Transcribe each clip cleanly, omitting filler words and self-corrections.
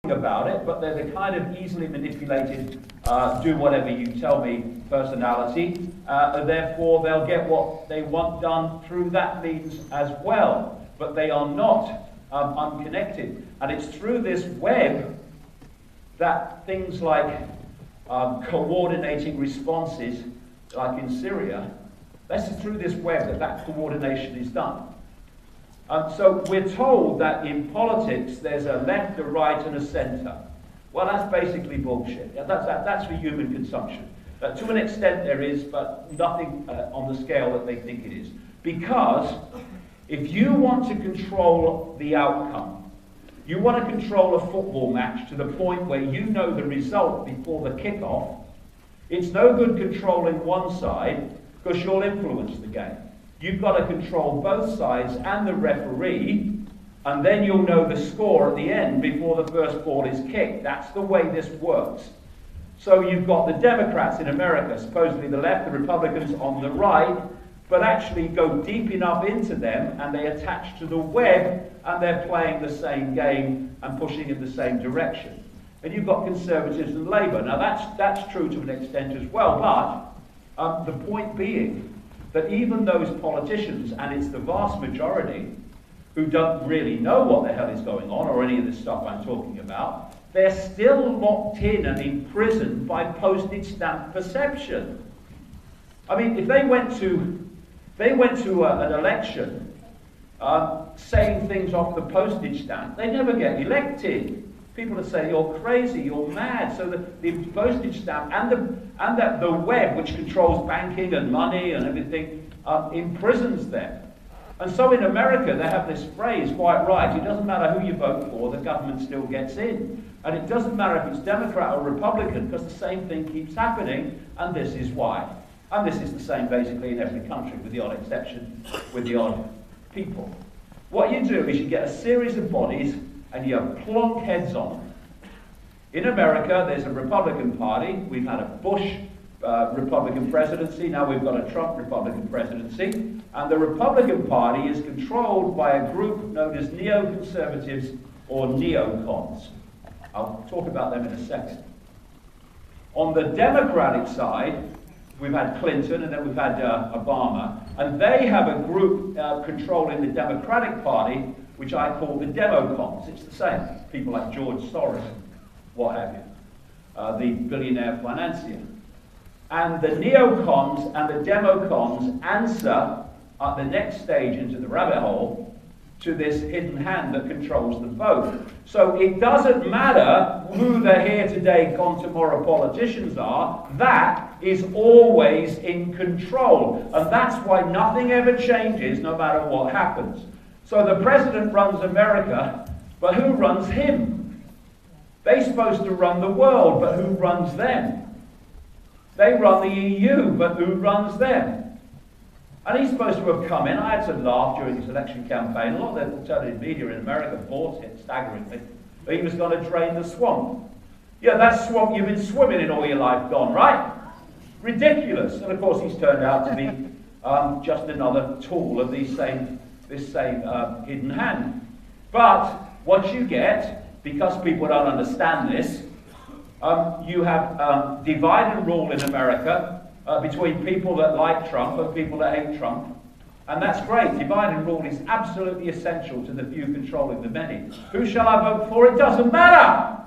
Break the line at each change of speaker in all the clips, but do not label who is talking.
about it, but they're the kind of easily manipulated, do whatever you tell me personality, and therefore they'll get what they want done through that means as well. But they are not unconnected. And it's through this web that things like coordinating responses, like in Syria, this is through this web that coordination is done. So we're told that in politics there's a left, a right, and a centre. Well, that's basically bullshit. That's for human consumption. To an extent there is, but nothing on the scale that they think it is. Because if you want to control the outcome, you want to control a football match to the point where you know the result before the kick-off, it's no good controlling one side because you'll influence the game. You've got to control both sides and the referee, and then you'll know the score at the end before the first ball is kicked. That's the way this works. So you've got the Democrats in America, supposedly the left, the Republicans on the right, but actually go deep enough into them and they attach to the web and they're playing the same game and pushing in the same direction. And you've got conservatives and Labour. Now that's true to an extent as well, but the point being that even those politicians, and it's the vast majority, who don't really know what the hell is going on, or any of the stuff I'm talking about, they're still locked in and imprisoned by postage stamp perception. I mean, if they went to an election saying things off the postage stamp, they never get elected. People would say, you're crazy, you're mad. So the postage stamp and the web, which controls banking and money and everything, imprisons them. And so in America, they have this phrase, quite right, it doesn't matter who you vote for, the government still gets in. And it doesn't matter if it's Democrat or Republican, because the same thing keeps happening, and this is why. And this is the same basically in every country, with the odd exception, with the odd people. What you do is you get a series of bodies and you plonk heads on them. In America, there's a Republican Party. We've had a Bush Republican presidency. Now we've got a Trump Republican presidency. And the Republican Party is controlled by a group known as neoconservatives or neocons. I'll talk about them in a second. On the Democratic side, we've had Clinton and then we've had Obama. And they have a group controlling the Democratic Party, which I call the democons. It's the same. People like George Soros, what have you, the billionaire financier. And the neocons and the democons answer at the next stage into the rabbit hole to this hidden hand that controls them both. So it doesn't matter who the here today, gone tomorrow politicians are, that is always in control. And that's why nothing ever changes no matter what happens. So the president runs America, but who runs him? They're supposed to run the world, but who runs them? They run the EU, but who runs them? And he's supposed to have come in. I had to laugh during his election campaign. A lot of the alternative media in America bought it staggeringly. That he was going to drain the swamp. Yeah, that swamp you've been swimming in all your life gone, right? Ridiculous. And of course he's turned out to be just another tool of this same hidden hand. But what you get, because people don't understand this, you have divide and rule in America between people that like Trump and people that hate Trump. And that's great. Divide and rule is absolutely essential to the few controlling the many. Who shall I vote for? It doesn't matter.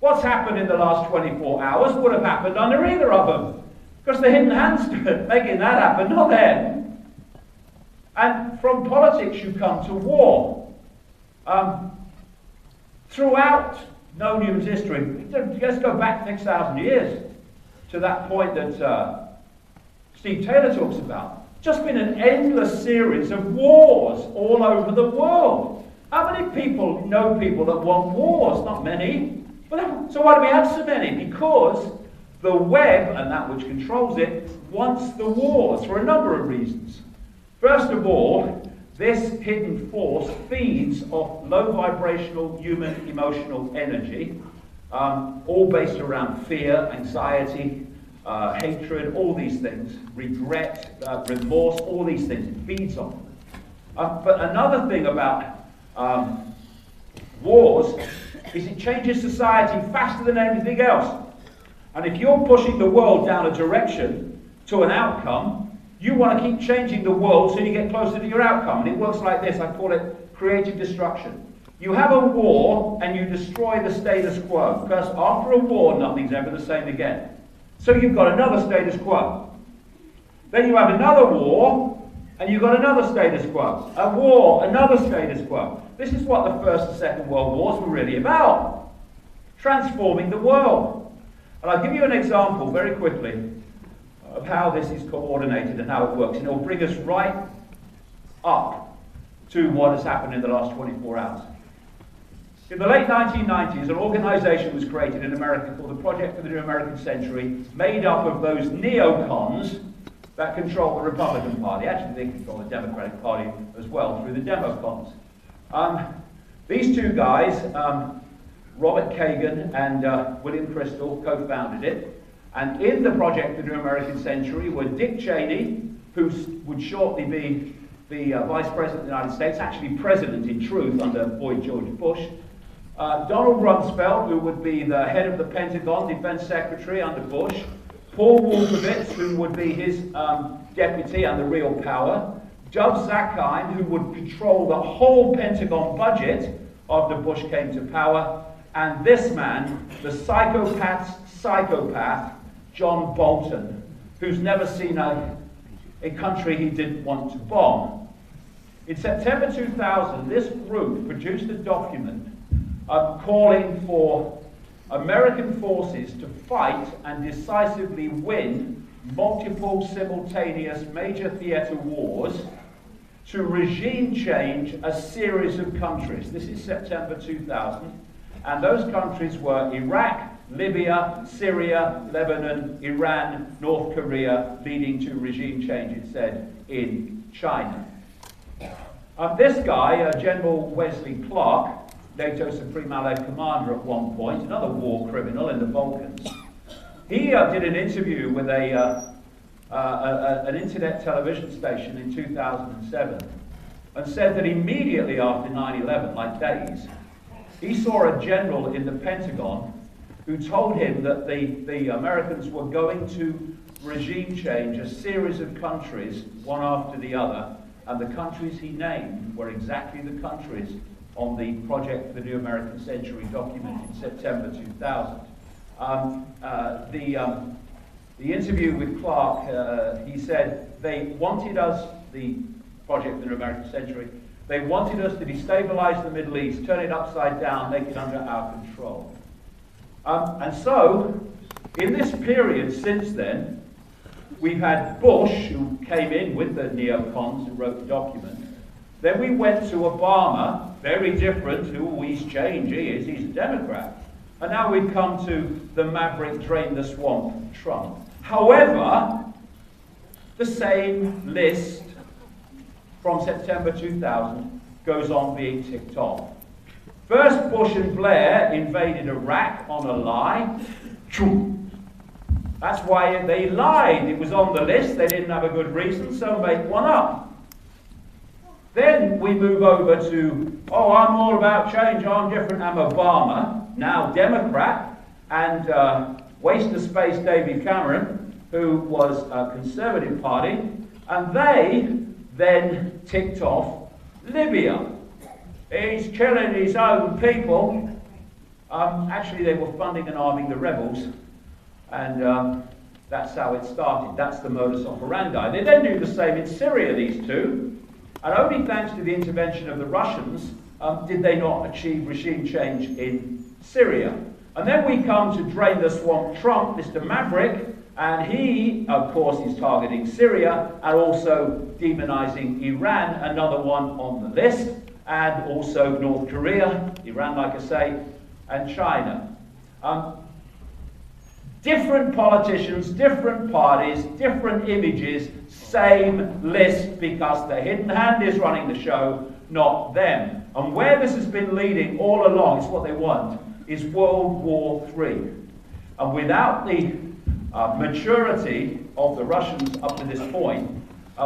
What's happened in the last 24 hours would have happened under either of them. Because the hidden hand's making that happen, not them. And from politics you come to war. Throughout known human history, let's go back 6,000 years to that point that Steve Taylor talks about. Just been an endless series of wars all over the world. How many people know people that want wars? Not many. So why do we have so many? Because the web, and that which controls it, wants the wars for a number of reasons. First of all, this hidden force feeds off low vibrational human emotional energy, all based around fear, anxiety, hatred, all these things, regret, remorse, all these things. It feeds on them. But another thing about wars is it changes society faster than anything else. And if you're pushing the world down a direction to an outcome, you want to keep changing the world so you get closer to your outcome. And it works like this. I call it creative destruction. You have a war and you destroy the status quo, because after a war, nothing's ever the same again. So you've got another status quo. Then you have another war, and you've got another status quo. A war, another status quo. This is what the First and Second World Wars were really about. Transforming the world. And I'll give you an example very quickly of how this is coordinated and how it works. And it'll bring us right up to what has happened in the last 24 hours. In the late 1990s, an organization was created in America called the Project for the New American Century, made up of those neocons that control the Republican Party. Actually, they control the Democratic Party as well through the Democons. These two guys, Robert Kagan and William Crystal, co-founded it. And in the Project for the New American Century were Dick Cheney, who would shortly be the Vice President of the United States, actually President in truth under Boyd George Bush, Donald Rumsfeld, who would be the head of the Pentagon, Defense Secretary under Bush, Paul Wolfowitz, who would be his deputy and the real power, Dov Zakheim, who would control the whole Pentagon budget after Bush came to power, and this man, the psychopath, John Bolton, who's never seen a country he didn't want to bomb. In September 2000, this group produced a document calling for American forces to fight and decisively win multiple simultaneous major theater wars to regime change a series of countries. This is September 2000, and those countries were Iraq, Libya, Syria, Lebanon, Iran, North Korea, leading to regime change, it said, in China. This guy, General Wesley Clark, NATO Supreme Allied Commander at one point, another war criminal in the Balkans, he did an interview with an internet television station in 2007 and said that immediately after 9/11, like days, he saw a general in the Pentagon who told him that the Americans were going to regime change a series of countries, one after the other, and the countries he named were exactly the countries on the Project for the New American Century document in September 2000. The interview with Clark, he said, they wanted us, the Project for the New American Century, they wanted us to destabilize the Middle East, turn it upside down, make it under our control. And so, in this period since then, we've had Bush, who came in with the neocons who wrote the document. Then we went to Obama, very different, he's changed, he's a Democrat. And now we've come to the maverick drain the swamp, Trump. However, the same list from September 2000 goes on being ticked off. First, Bush and Blair invaded Iraq on a lie. That's why they lied. It was on the list. They didn't have a good reason, so make one up. Then we move over to, I'm all about change, I'm different, I'm Obama, now Democrat, and waste of space David Cameron, who was a Conservative Party, and they then ticked off Libya. He's killing his own people. Actually, they were funding and arming the rebels, and that's how it started. That's the modus operandi. They then do the same in Syria, these two, and only thanks to the intervention of the Russians did they not achieve regime change in Syria. And then we come to drain the swamp Trump, Mr. Maverick, and he, of course, is targeting Syria and also demonizing Iran, another one on the list, and also North Korea, Iran, like I say, and China. Different politicians, different parties, different images, same list, because the hidden hand is running the show, not them. And where this has been leading all along, it's what they want, is World War III. And without the maturity of the Russians up to this point,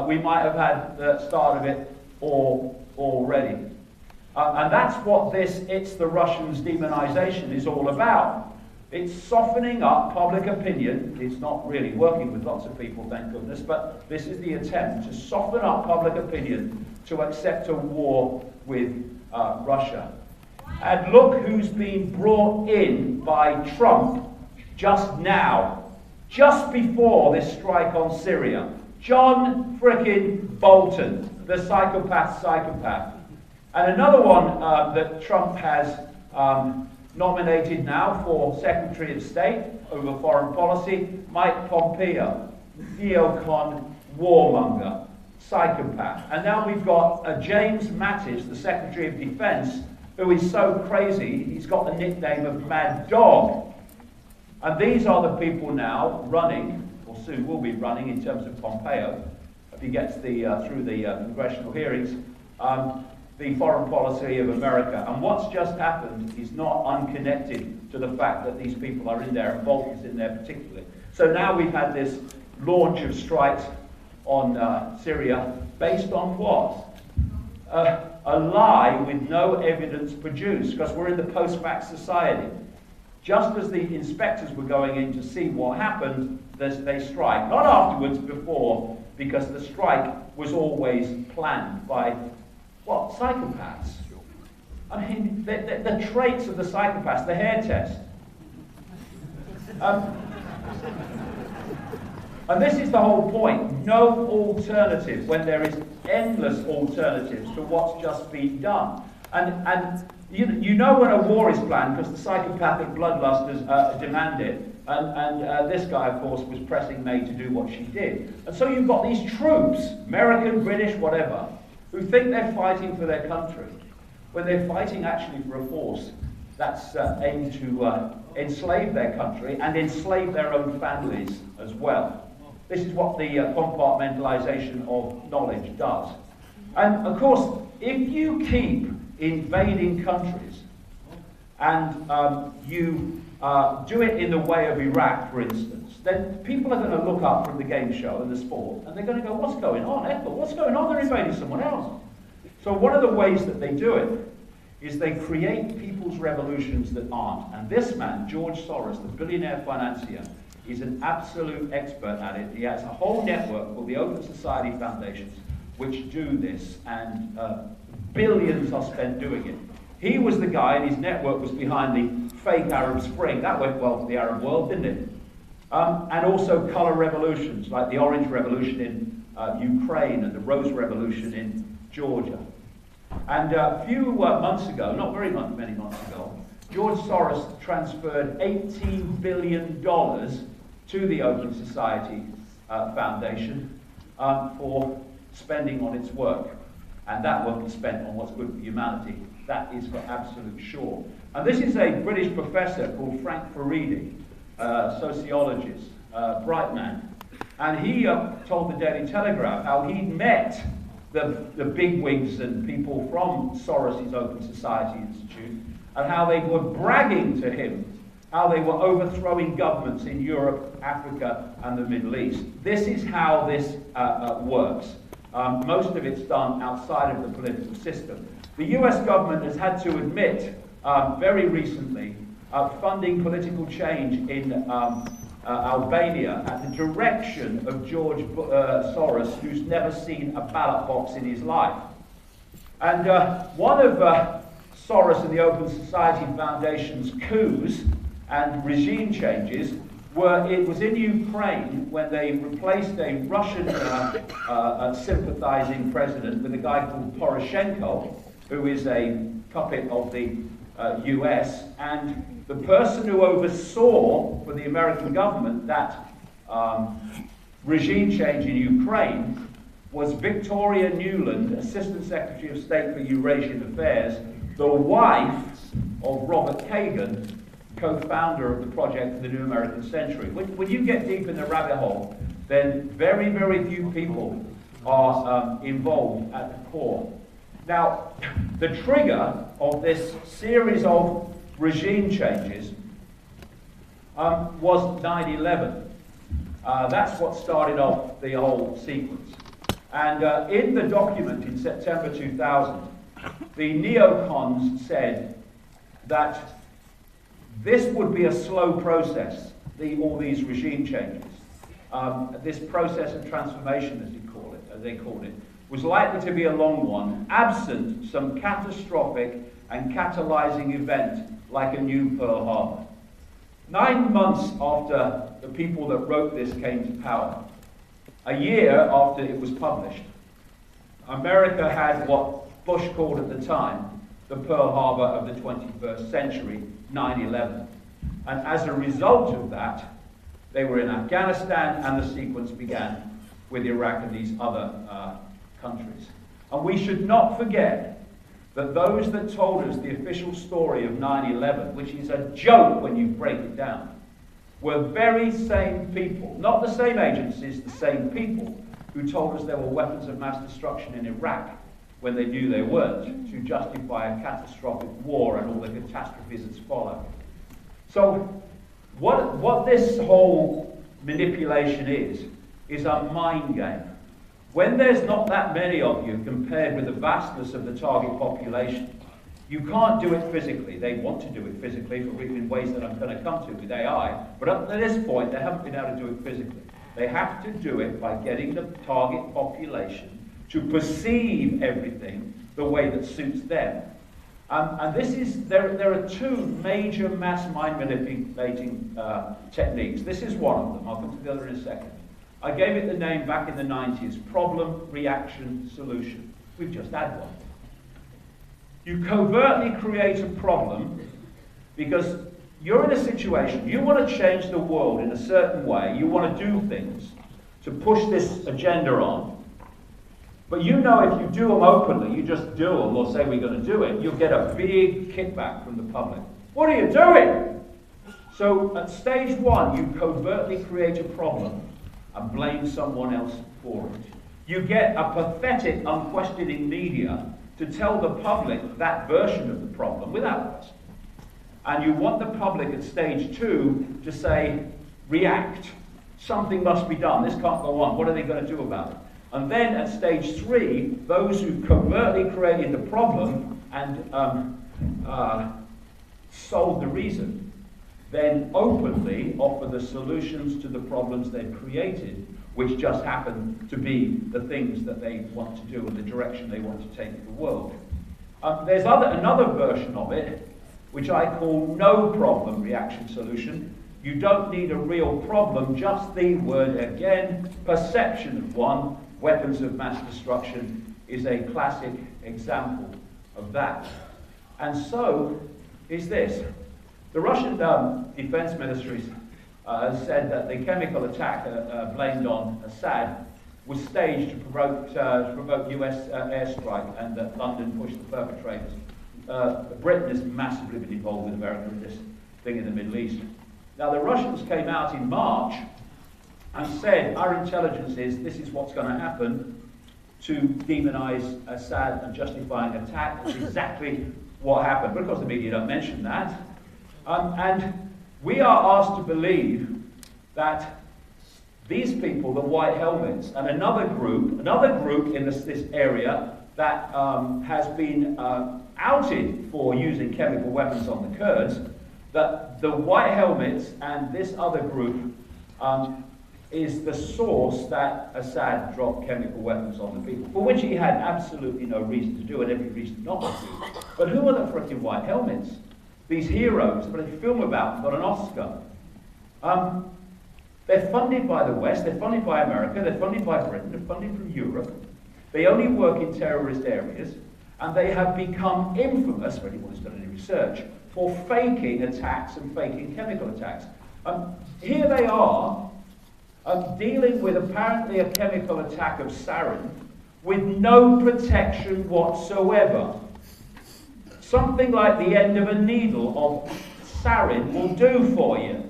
we might have had the start of it already. And that's what this "it's the Russians" demonization is all about. It's softening up public opinion. It's not really working with lots of people, thank goodness, but this is the attempt to soften up public opinion to accept a war with Russia. And look who's been brought in by Trump just now, just before this strike on Syria. John frickin' Bolton, the psychopath. And another one that Trump has nominated now for Secretary of State over foreign policy, Mike Pompeo, neocon warmonger, psychopath. And now we've got James Mattis, the Secretary of Defense, who is so crazy, he's got the nickname of Mad Dog. And these are the people now running, or soon will be running in terms of Pompeo, if he gets through the congressional hearings, the foreign policy of America. And what's just happened is not unconnected to the fact that these people are in there, and Bolton's in there particularly. So now we've had this launch of strikes on Syria based on what? A lie with no evidence produced, because we're in the post-fact society. Just as the inspectors were going in to see what happened, they strike. Not afterwards, before, because the strike was always planned by, what, psychopaths? I mean, the traits of the psychopaths, the hair test. And this is the whole point. No alternative when there is endless alternatives to what's just been done. And you know when a war is planned because the psychopathic bloodlusters demand it. And this guy, of course, was pressing May to do what she did. And so you've got these troops, American, British, whatever, who think they're fighting for their country, when they're fighting actually for a force that's aimed to enslave their country and enslave their own families as well. This is what the compartmentalization of knowledge does. And of course, if you keep invading countries and you do it in the way of Iraq, for instance, then people are going to look up from the game show and the sport, and they're going to go, what's going on, Ethel? What's going on? They're invading someone else. So one of the ways that they do it is they create people's revolutions that aren't. And this man, George Soros, the billionaire financier, is an absolute expert at it. He has a whole network called the Open Society Foundations, which do this, and billions are spent doing it. He was the guy, and his network was behind the fake Arab Spring. That went well for the Arab world, didn't it? And also colour revolutions, like the Orange Revolution in Ukraine and the Rose Revolution in Georgia. And a few months ago, not very many months ago, George Soros transferred $18 billion to the Open Society Foundation for spending on its work. And that won't be spent on what's good for humanity. That is for absolute sure. And this is a British professor called Frank Furedi, sociologist, bright man. And he told the Daily Telegraph how he'd met the bigwigs and people from Soros' Open Society Institute, and how they were bragging to him how they were overthrowing governments in Europe, Africa, and the Middle East. This is how this works. Most of it's done outside of the political system. The US government has had to admit very recently funding political change in Albania at the direction of George Soros, who's never seen a ballot box in his life. And one of Soros and the Open Society Foundation's coups and regime changes it was in Ukraine when they replaced a Russian sympathizing president with a guy called Poroshenko, who is a puppet of the US, and the person who oversaw for the American government that regime change in Ukraine was Victoria Nuland, Assistant Secretary of State for Eurasian Affairs, the wife of Robert Kagan, co-founder of the project for the New American Century. When you get deep in the rabbit hole, then very, very few people are involved at the core. Now, the trigger of this series of regime changes was 9/11. That's what started off the whole sequence. And in the document in September 2000, the neocons said that this would be a slow process, all these regime changes. This process of transformation, as they called it, was likely to be a long one, absent some catastrophic and catalyzing event like a new Pearl Harbor. 9 months after the people that wrote this came to power, a year after it was published, America had what Bush called at the time the Pearl Harbor of the 21st century, 9/11. And as a result of that, they were in Afghanistan, and the sequence began with Iraq and these other countries. And we should not forget that those that told us the official story of 9/11, which is a joke when you break it down, were very same people, not the same agencies, the same people, who told us there were weapons of mass destruction in Iraq when they knew they weren't, to justify a catastrophic war and all the catastrophes that followed. So what this whole manipulation is a mind game. When there's not that many of you compared with the vastness of the target population, you can't do it physically. They want to do it physically in ways that I'm going to come to with AI, but up to this point they haven't been able to do it physically. They have to do it by getting the target population to perceive everything the way that suits them. And there are two major mass mind manipulating techniques. This is one of them. I'll come to the other in a second. I gave it the name back in the 90s, problem, reaction, solution. We've just had one. You covertly create a problem because you're in a situation, you want to change the world in a certain way, you want to do things to push this agenda on. But you know if you do them openly, you just do them or say we're going to do it, you'll get a big kickback from the public. What are you doing? So at stage one, you covertly create a problem and blame someone else for it. You get a pathetic, unquestioning media to tell the public that version of the problem without question. And you want the public at stage two to say, react. Something must be done. This can't go on. What are they going to do about it? And then at stage three, those who covertly created the problem and solved the reason, then openly offer the solutions to the problems they've created, which just happen to be the things that they want to do and the direction they want to take the world. There's another version of it, which I call no problem reaction solution. You don't need a real problem, just the word again, perception of one. Weapons of mass destruction is a classic example of that. And so is this. The Russian defense ministry has said that the chemical attack blamed on Assad was staged to provoke US airstrike, and that London pushed the perpetrators. Britain has massively been involved with America in this thing in the Middle East. Now the Russians came out in March and said, our intelligence is this is what's going to happen to demonize Assad and justify an attack. That's exactly what happened. But of course the media don't mention that. And we are asked to believe that these people, the white helmets, and another group in this area that has been outed for using chemical weapons on the Kurds, that the white helmets and this other group is the source that Assad dropped chemical weapons on the people, for which he had absolutely no reason to do and every reason not to do. But who are the freaking white helmets? These heroes, but a film about them got an Oscar. They're funded by the West, they're funded by America, they're funded by Britain, they're funded from Europe. They only work in terrorist areas, and they have become infamous, for anyone who's done any research, for faking attacks and faking chemical attacks. Here they are, dealing with apparently a chemical attack of sarin with no protection whatsoever. Something like the end of a needle of sarin will do for you.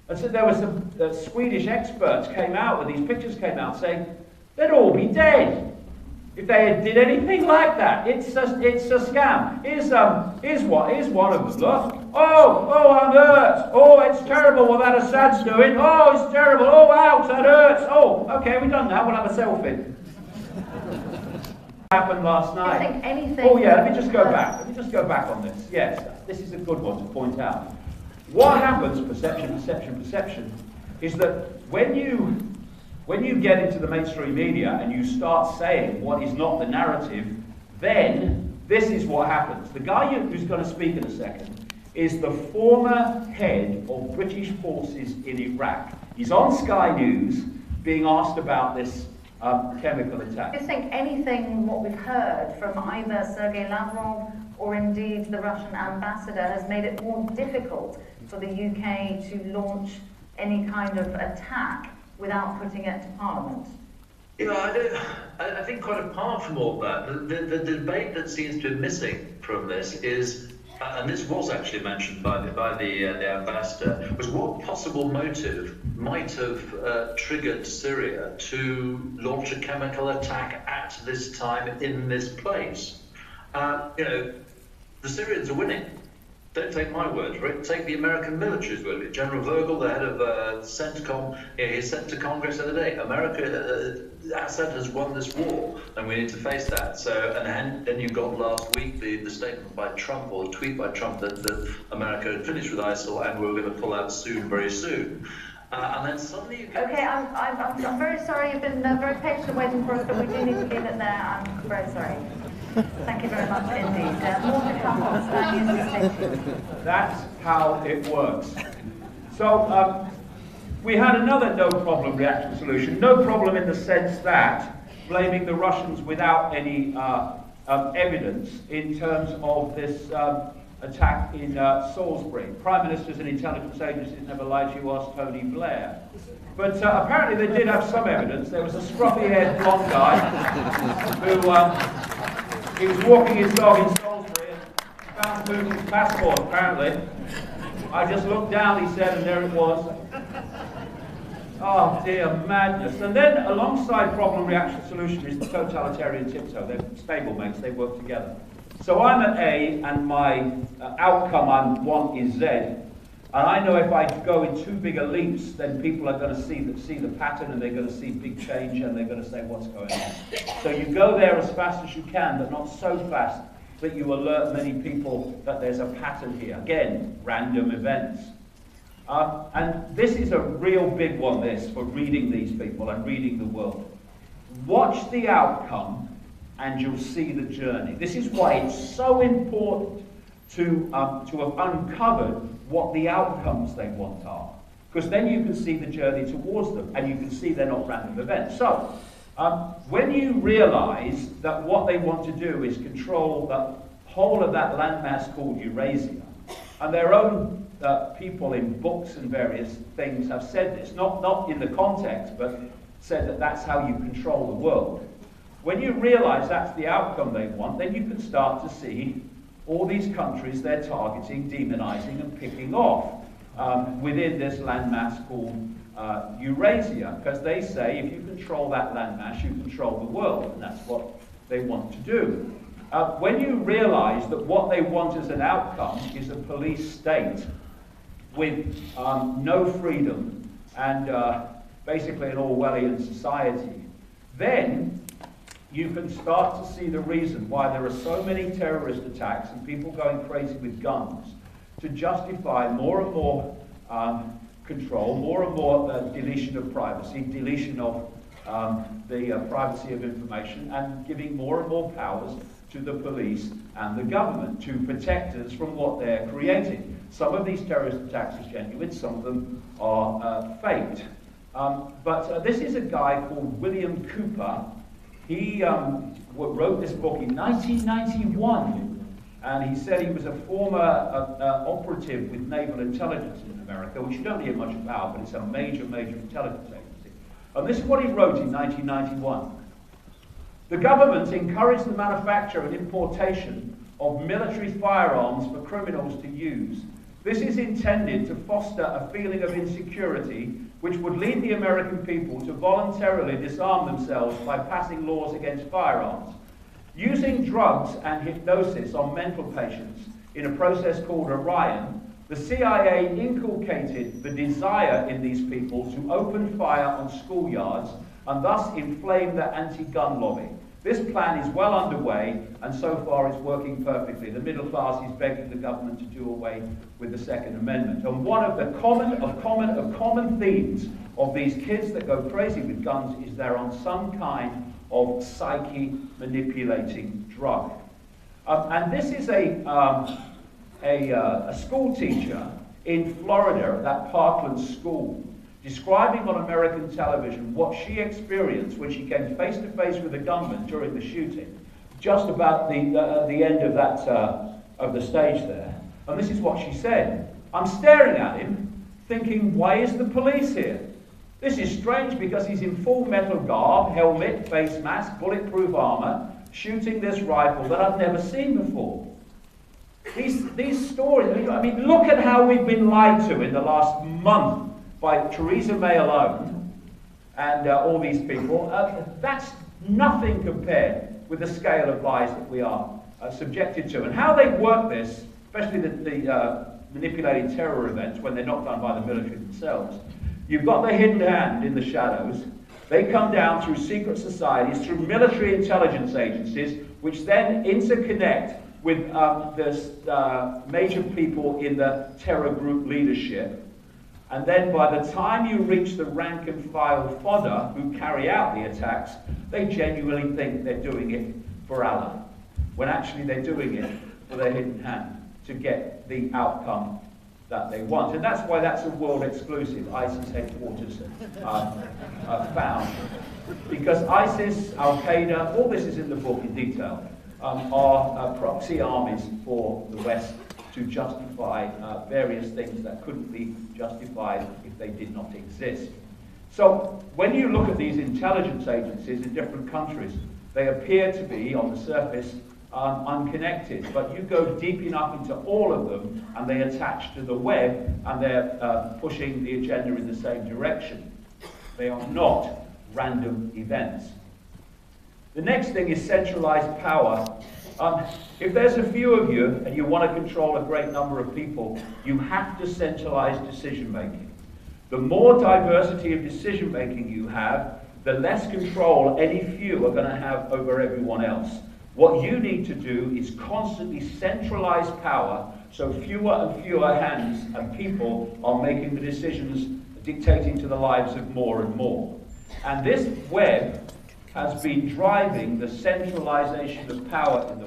And so there were some Swedish experts came out, with these pictures came out saying, they'd all be dead if they did anything like that. It's a scam. Here's one of them, look. Oh, I'm hurt. Oh, it's terrible what that Assad's doing. Oh, it's terrible. Oh, ouch, that hurts. Oh, okay, we've done that. We'll have a selfie. happened last night.
I think anything.
Oh yeah, let me just go back. Let me just go back on this. Yes, this is a good one to point out. What happens, perception, is that when you get into the mainstream media and you start saying what is not the narrative, then this is what happens. The guy who's going to speak in a second is the former head of British forces in Iraq. He's on Sky News being asked about this chemical attack.
Do you think anything what we've heard from either Sergei Lavrov or indeed the Russian ambassador has made it more difficult for the UK to launch any kind of attack without putting it to Parliament?
I think quite apart from all that, the debate that seems to be missing from this is, and this was actually mentioned by the ambassador, was what possible motive might have triggered Syria to launch a chemical attack at this time in this place. The Syrians are winning. Don't take my word for it. Take the American military's word for it. General Vogel, the head of CENTCOM, he said to Congress the other day, Assad has won this war, and we need to face that. So, and then you got last week the statement by Trump, or the tweet by Trump, that America had finished with ISIL and we were going to pull out soon, very soon. And then suddenly you get...
Okay, I'm very sorry. You've been very patient waiting for us, but we do need to leave it there. I'm very sorry. Thank you very much indeed. More to come on Sky News Station.
That's how it works. So we had another no problem reaction solution. No problem in the sense that blaming the Russians without any evidence in terms of this attack in Salisbury. Prime ministers and intelligence agencies never lied to you, asked Tony Blair. But apparently they did have some evidence. There was a scruffy-haired blonde guy who he was walking his dog in Salisbury and found Putin's passport, apparently. I just looked down, he said, and there it was. Oh dear, madness. And then alongside problem, reaction, solution is the totalitarian tiptoe. They're stablemates, they work together. So I'm at A, and my outcome I want is Z. And I know if I go in too big a leaps, then people are going to see the pattern, and they're going to see big change, and they're going to say, what's going on? So you go there as fast as you can, but not so fast that you alert many people that there's a pattern here. Again, random events. And this is a real big one, this, for reading these people and reading the world. Watch the outcome, and you'll see the journey. This is why it's so important to have uncovered what the outcomes they want are. Because then you can see the journey towards them, and you can see they're not random events. So, when you realize that what they want to do is control the whole of that landmass called Eurasia, and their own people in books and various things have said this, not in the context, but said that that's how you control the world. When you realize that's the outcome they want, then you can start to see all these countries they're targeting, demonizing, and picking off within this landmass called Eurasia, because they say if you control that landmass, you control the world, and that's what they want to do. When you realize that what they want as an outcome is a police state with no freedom and basically an Orwellian society, then you can start to see the reason why there are so many terrorist attacks and people going crazy with guns to justify more and more control, more and more deletion of privacy, deletion of the privacy of information, and giving more and more powers to the police and the government to protect us from what they're creating. Some of these terrorist attacks are genuine, some of them are faked. But this is a guy called William Cooper. He wrote this book in 1991, and he said he was a former operative with naval intelligence in America, which you don't hear much about, but it's a major, major intelligence agency. And this is what he wrote in 1991. The government encouraged the manufacture and importation of military firearms for criminals to use. This is intended to foster a feeling of insecurity which would lead the American people to voluntarily disarm themselves by passing laws against firearms. Using drugs and hypnosis on mental patients in a process called Orion, the CIA inculcated the desire in these people to open fire on schoolyards and thus inflame the anti-gun lobby. This plan is well underway, and so far it's working perfectly. The middle class is begging the government to do away with the Second Amendment. And one of the common themes of these kids that go crazy with guns is they're on some kind of psyche manipulating drug. And this is a school teacher in Florida at that Parkland school, describing on American television what she experienced when she came face to face with a gunman during the shooting, just about the end of that of the stage there. And this is what she said: "I'm staring at him, thinking, why is the police here? This is strange because he's in full metal garb, helmet, face mask, bulletproof armor, shooting this rifle that I've never seen before." These stories, I mean, look at how we've been lied to in the last month by Theresa May alone and all these people. That's nothing compared with the scale of lies that we are subjected to. And how they work this, especially the manipulated terror events when they're not done by the military themselves. You've got the hidden hand in the shadows. They come down through secret societies, through military intelligence agencies, which then interconnect with the major people in the terror group leadership. And then by the time you reach the rank and file fodder who carry out the attacks, they genuinely think they're doing it for Allah, when actually they're doing it for their hidden hand to get the outcome that they want. And that's why that's a world exclusive, ISIS headquarters found. Because ISIS, Al-Qaeda, all this is in the book in detail, are proxy armies for the West to justify various things that couldn't be justified if they did not exist. So when you look at these intelligence agencies in different countries, they appear to be, on the surface, unconnected. But you go deep enough into all of them, and they attach to the web, and they're pushing the agenda in the same direction. They are not random events. The next thing is centralized power. If there's a few of you and you want to control a great number of people, you have to centralize decision making. The more diversity of decision making you have, the less control any few are going to have over everyone else. What you need to do is constantly centralize power so fewer and fewer hands and people are making the decisions dictating to the lives of more and more. And this web has been driving the centralization of power in the